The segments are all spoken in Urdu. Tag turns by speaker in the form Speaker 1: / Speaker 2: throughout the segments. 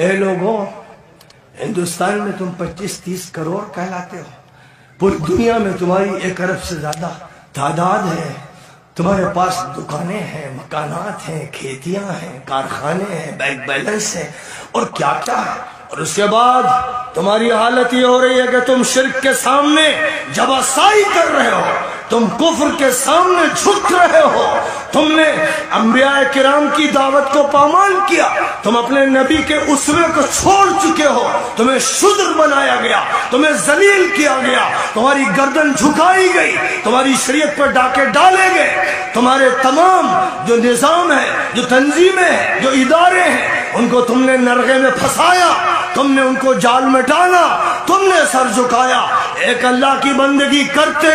Speaker 1: اے لوگوں، ہندوستان میں تم 25-30 کروڑ کہلاتے ہو، پوری دنیا میں تمہاری 1 ارب سے زیادہ تعداد ہے، تمہارے پاس دکانیں ہیں، مکانات ہیں، کھیتیاں ہیں، کارخانے ہیں، بینک بیلنس ہے اور کیا کیا ہے، اور اس کے بعد تمہاری حالت یہ ہو رہی ہے کہ تم شرک کے سامنے جباسائی کر رہے ہو، تم کفر کے سامنے جھک رہے ہو، تم نے انبیاء کرام کی دعوت کو پامال کیا، تم اپنے نبی کے اسوے کو چھوڑ چکے ہو، تمہیں شذر بنایا گیا، تمہیں ذلیل کیا گیا، تمہاری گردن جھکائی گئی، تمہاری شریعت پر ڈاکے ڈالے گئے، تمہارے تمام جو نظام ہے، جو تنظیمیں ہیں، جو ادارے ہیں، ان کو تم نے نرغے میں پھنسایا، تم نے ان کو جال میں ڈالا، تم نے سر جھکایا، ایک اللہ کی بندگی کرتے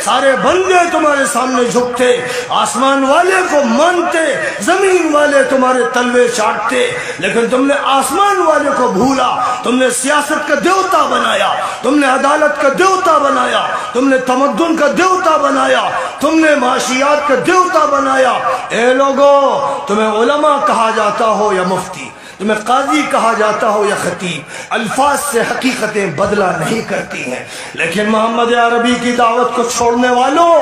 Speaker 1: سارے بندے تمہارے سامنے جھکتے، آسمان والے کو مانتے، زمین والے تمہارے تلوے چاٹتے، لیکن تم نے آسمان والے کو بھولا، تم نے سیاست کا دیوتا بنایا، تم نے عدالت کا دیوتا بنایا، تم نے تمدن کا دیوتا بنایا، تم نے معاشیات کا دیوتا بنایا۔ اے لوگوں، تمہیں علماء کہا جاتا ہو یا مفتی، تمہیں قاضی کہا جاتا ہو یا خطیب، الفاظ سے حقیقتیں بدلہ نہیں کرتی ہیں، لیکن محمد عربی کی دعوت کو چھوڑنے والوں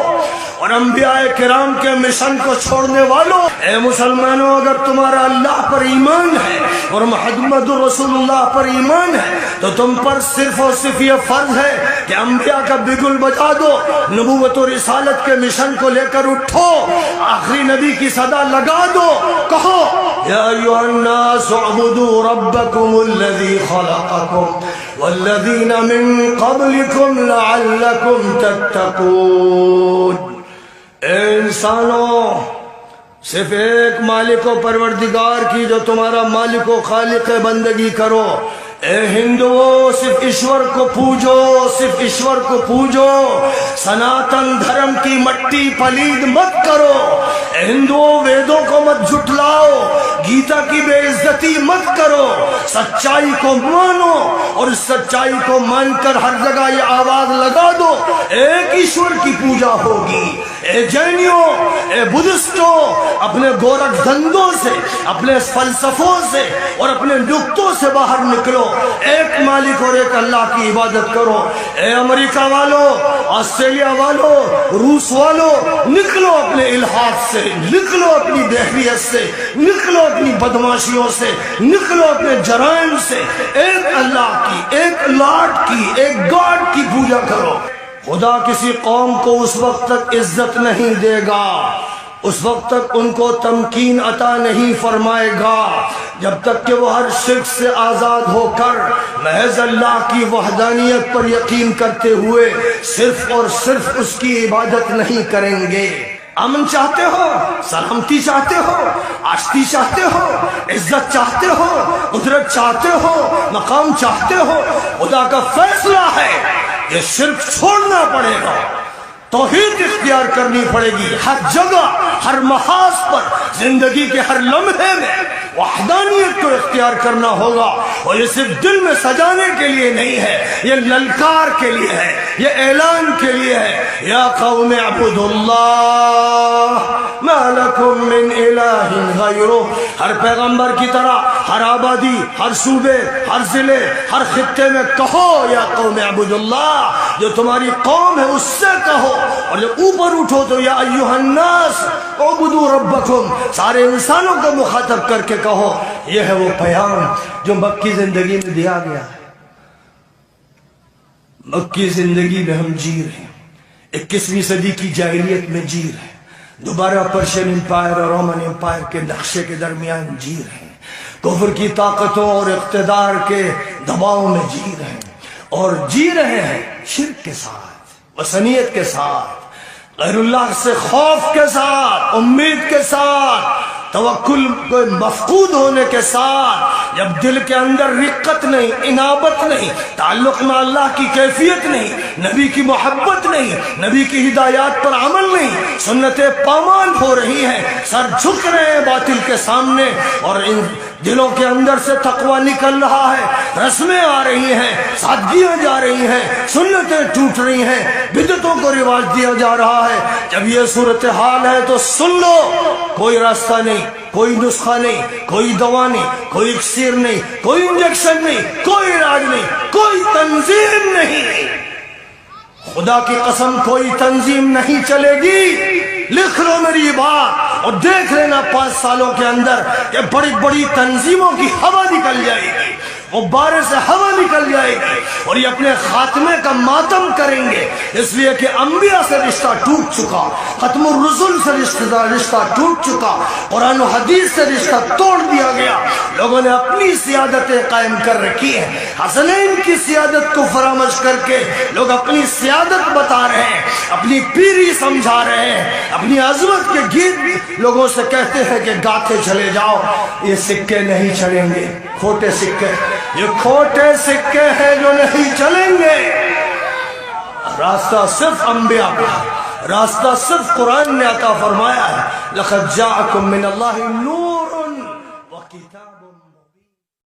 Speaker 1: اور انبیاء کرام کے مشن کو چھوڑنے والوں، اے مسلمانوں، اگر تمہارا اللہ پر ایمان ہے اور محمد رسول اللہ پر ایمان ہے تو تم پر صرف اور صرف یہ فرض ہے کہ انبیاء کا بگل بجا دو، نبوت و رسالت کے مشن کو لے کر اٹھو، آخری نبی کی صدا لگا دو، کہو یا ایھا الناس اعبدوا ربکم الذی خلقکم والذین من قبلکم لعلکم تتقون۔ اے انسانوں، صرف ایک مالک و پروردگار کی جو تمہارا مالک و خالق بندگی کرو۔ اے ہندوؤں، صرف ایشور کو پوجو، صرف ایشور کو پوجو، سناتن دھرم کی مٹی پلید مت کرو۔ اے ہندوؤں، ویدوں کو مت جھٹلاؤ، گیتا کی بے عزتی مت کرو، سچائی کو مانو اور اس سچائی کو مان کر ہر جگہ یہ آواز لگا دو، ایک ایشور کی پوجا ہوگی۔ اے جینیوں، اے بدھسٹوں، اپنے گورکھ دھندوں سے، اپنے فلسفوں سے اور اپنے نکتوں سے باہر نکلو، ایک مالک اور ایک اللہ کی عبادت کرو۔ اے امریکہ والوں، آسٹریلیا والوں، روس والوں، نکلو اپنے الحاد سے، نکلو اپنی دہریت سے، نکلو اپنی بدماشیوں سے، نکلو اپنے جرائم سے، ایک اللہ کی، ایک لاڈ کی، ایک گاڈ کی پوجا کرو۔ خدا کسی قوم کو اس وقت تک عزت نہیں دے گا، اس وقت تک ان کو تمکین عطا نہیں فرمائے گا جب تک کہ وہ ہر شرک سے آزاد ہو کر محض اللہ کی وحدانیت پر یقین کرتے ہوئے صرف اور صرف اس کی عبادت نہیں کریں گے۔ امن چاہتے ہو، سلامتی چاہتے ہو، آشتی چاہتے ہو، عزت چاہتے ہو، قدرت چاہتے ہو، مقام چاہتے ہو، خدا کا فیصلہ ہے کہ شرک چھوڑنا پڑے گا، توحید اختیار کرنی پڑے گی، ہر جگہ، ہر محاذ پر، زندگی کے ہر لمحے میں وحدانیت کو اختیار کرنا ہوگا، اور یہ صرف دل میں سجانے کے لیے نہیں ہے، یہ للکار کے لیے ہے، یہ اعلان کے لیے ہے۔ یا قوم اعبدوا اللہ ما لکم من الہ غیرہ۔ ہر پیغمبر کی طرح ہر آبادی، ہر صوبے، ہر ضلع، ہر خطے میں کہو یا قوم اعبدوا اللہ، جو تمہاری قوم ہے اس سے کہو، اور جب اوپر اٹھو تو یا ایھا الناس اعبدوا ربکم، سارے انسانوں کو مخاطب کر کے کہو۔ یہ ہے وہ پیام جو مکی زندگی میں دیا گیا ہے۔ مکی زندگی میں ہم جی رہے ہیں، 21ویں صدی کی جاہلیت میں جی رہے ہیں، دوبارہ پرشین امپائر اور رومن امپائر کے نقشے کے درمیان جی رہے ہیں، کفر کی طاقتوں اور اقتدار کے دباؤ میں جی رہے ہیں، اور جی رہے ہیں شرک کے ساتھ، وثنیت کے ساتھ، غیر اللہ سے خوف کے ساتھ، امید کے ساتھ، توکل کو مفقود ہونے کے ساتھ۔ جب دل کے اندر رقت نہیں، انابت نہیں، تعلق میں اللہ کی کیفیت نہیں، نبی کی محبت نہیں، نبی کی ہدایات پر عمل نہیں، سنتیں پامال ہو رہی ہیں، سر جھک رہے ہیں باطل کے سامنے، اور ان دلوں کے اندر سے تقوی نکل رہا ہے، رسمیں آ رہی ہیں، سادگیاں جا رہی ہیں، سنتیں ٹوٹ رہی ہیں، بدعتوں کو رواج دیا جا رہا ہے۔ جب یہ صورتحال ہے تو سن لو، کوئی راستہ نہیں، کوئی نسخہ نہیں، کوئی دوا نہیں، کوئی اکسیر نہیں، کوئی انجیکشن نہیں، کوئی علاج نہیں، کوئی تنظیم نہیں، خدا کی قسم کوئی تنظیم نہیں چلے گی۔ لکھ لو میری بات اور دیکھ لینا 5 سالوں کے اندر کہ بڑی بڑی تنظیموں کی ہوا نکل جائے گی، غبارے سے ہوا نکل جائے گی، اور یہ اپنے خاتمے کا ماتم کریں گے، اس لیے کہ انبیاء سے رشتہ ٹوٹ چکا، ختم الرسل سے رشتہ ٹوٹ چکا، قرآن و حدیث سے رشتہ توڑ دیا گیا۔ لوگوں نے اپنی سیادتیں قائم کر رکھی ہیں، حسنین کی سیادت کو فراموش کر کے لوگ اپنی سیادت بتا رہے ہیں، اپنی پیری سمجھا رہے ہیں، اپنی عظمت کے گیت لوگوں سے کہتے ہیں کہ گاتے چلے جاؤ۔ یہ سکے نہیں چلیں گے، کھوٹے سکے، یہ کھوٹے سکے ہیں جو نہیں چلیں گے۔ راستہ صرف انبیاء کا ہے، راستہ صرف قرآن نے عطا فرمایا ہے۔ لَقَدْ جَاءَكُم مِّنَ اللَّهِ نور